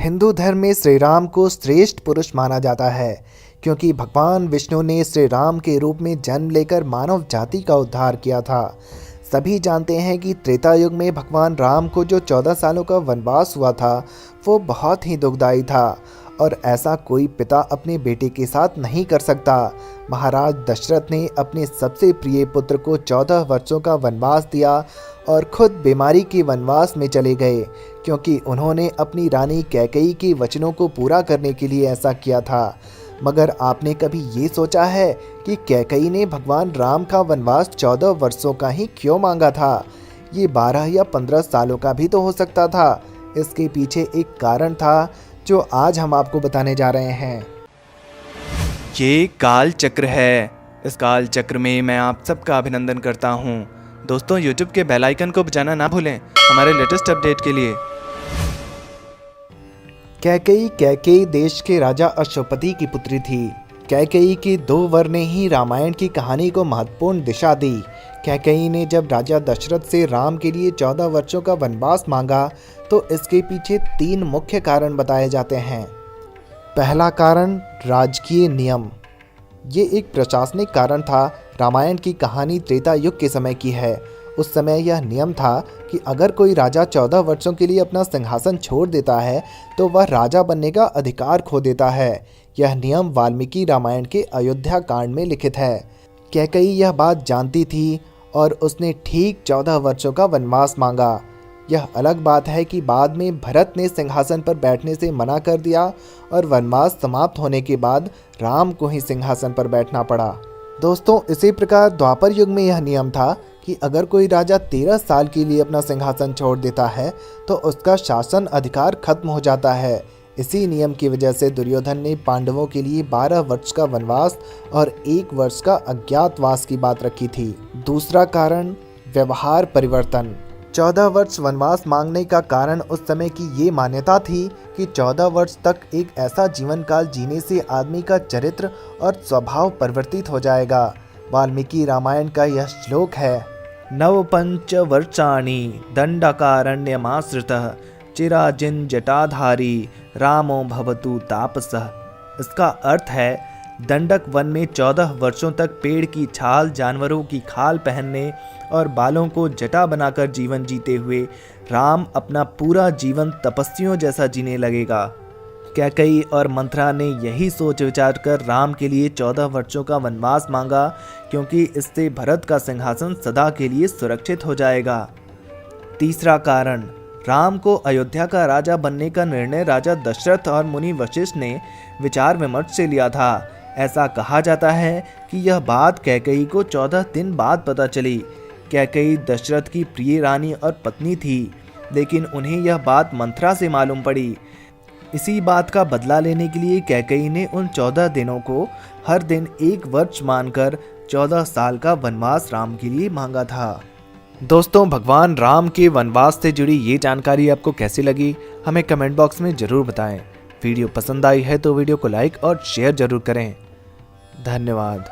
हिंदू धर्म में श्री राम को श्रेष्ठ पुरुष माना जाता है क्योंकि भगवान विष्णु ने श्री राम के रूप में जन्म लेकर मानव जाति का उद्धार किया था। सभी जानते हैं कि त्रेता युग में भगवान राम को जो 14 सालों का वनवास हुआ था वो बहुत ही दुखदायी था और ऐसा कोई पिता अपने बेटे के साथ नहीं कर सकता। महाराज दशरथ ने अपने सबसे प्रिय पुत्र को 14 वर्षों का वनवास दिया और खुद बीमारी के वनवास में चले गए क्योंकि उन्होंने अपनी रानी कैकेयी के वचनों को पूरा करने के लिए ऐसा किया था। मगर आपने कभी ये सोचा है कि कैकेयी ने भगवान राम का वनवास 14 वर्षों का ही क्यों मांगा था? ये 12 या 15 सालों का भी तो हो सकता था। इसके पीछे एक कारण था जो आज हम आपको बताने जा रहे हैं। ये काल चक्र है। इस काल चक्र में मैं आप सबका अभिनंदन करता हूँ। दोस्तों, YouTube के बेल आइकन को बजाना ना भूलें हमारे लेटेस्ट अपडेट के लिए। कैकेयी देश के राजा अश्वपति की पुत्री थी। कैकेयी के 2 वर ने ही रामायण की कहानी को महत्वपूर्ण दिशा दी। कैकेयी ने जब राजा दशरथ से राम के लिए 14 वर्षों का वनवास मांगा तो इसके पीछे 3 मुख्य कारण बताए जाते हैं। पहला कारण राजकीय नियम। ये एक प्रशासनिक कारण था। रामायण की कहानी त्रेता युग के समय की है। उस समय यह नियम था कि अगर कोई राजा 14 वर्षों के लिए अपना सिंहासन छोड़ देता है तो वह राजा बनने का अधिकार खो देता है। यह नियम वाल्मीकि रामायण के अयोध्या कांड में लिखित है। कैकेयी यह बात जानती थी और उसने ठीक 14 वर्षों का वनवास मांगा। यह अलग बात है कि बाद में भरत ने सिंहासन पर बैठने से मना कर दिया और वनवास समाप्त होने के बाद राम को ही सिंहासन पर बैठना पड़ा। दोस्तों, इसी प्रकार द्वापर युग में यह नियम था कि अगर कोई राजा 13 साल के लिए अपना सिंहासन छोड़ देता है तो उसका शासन अधिकार खत्म हो जाता है। इसी नियम की वजह से दुर्योधन ने पांडवों के लिए 12 वर्ष का वनवास और 1 वर्ष का अज्ञातवास की बात रखी थी। दूसरा कारण व्यवहार परिवर्तन। 14 वर्ष वनवास मांगने का कारण उस समय की ये मान्यता थी कि 14 वर्ष तक एक ऐसा जीवन काल जीने से आदमी का चरित्र और स्वभाव परिवर्तित हो जाएगा। वाल्मीकि रामायण का यह श्लोक है, नव पंच वर्षाणि दंडकारण्यमाश्रितः चिराजिन जटाधारी रामो भवतु तापसः। इसका अर्थ है दंडक वन में 14 वर्षों तक पेड़ की छाल, जानवरों की खाल पहनने और बालों को जटा बनाकर जीवन जीते हुए राम अपना पूरा जीवन तपस्वियों जैसा जीने लगेगा। कैकेयी और मंथरा ने यही सोच विचार कर राम के लिए 14 वर्षों का वनवास मांगा क्योंकि इससे भरत का सिंहासन सदा के लिए सुरक्षित हो जाएगा। तीसरा कारण, राम को अयोध्या का राजा बनने का निर्णय राजा दशरथ और मुनि वशिष्ठ ने विचार विमर्श से लिया था। ऐसा कहा जाता है कि यह बात कैकेयी को 14 दिन बाद पता चली। कैकेयी दशरथ की प्रिय रानी और पत्नी थी, लेकिन उन्हें यह बात मंथरा से मालूम पड़ी। इसी बात का बदला लेने के लिए कैकेयी ने उन 14 दिनों को हर दिन 1 वर्ष मानकर 14 साल का वनवास राम के लिए मांगा था। दोस्तों, भगवान राम के वनवास से जुड़ी ये जानकारी आपको कैसी लगी हमें कमेंट बॉक्स में ज़रूर बताएं। वीडियो पसंद आई है तो वीडियो को लाइक और शेयर ज़रूर करें। धन्यवाद।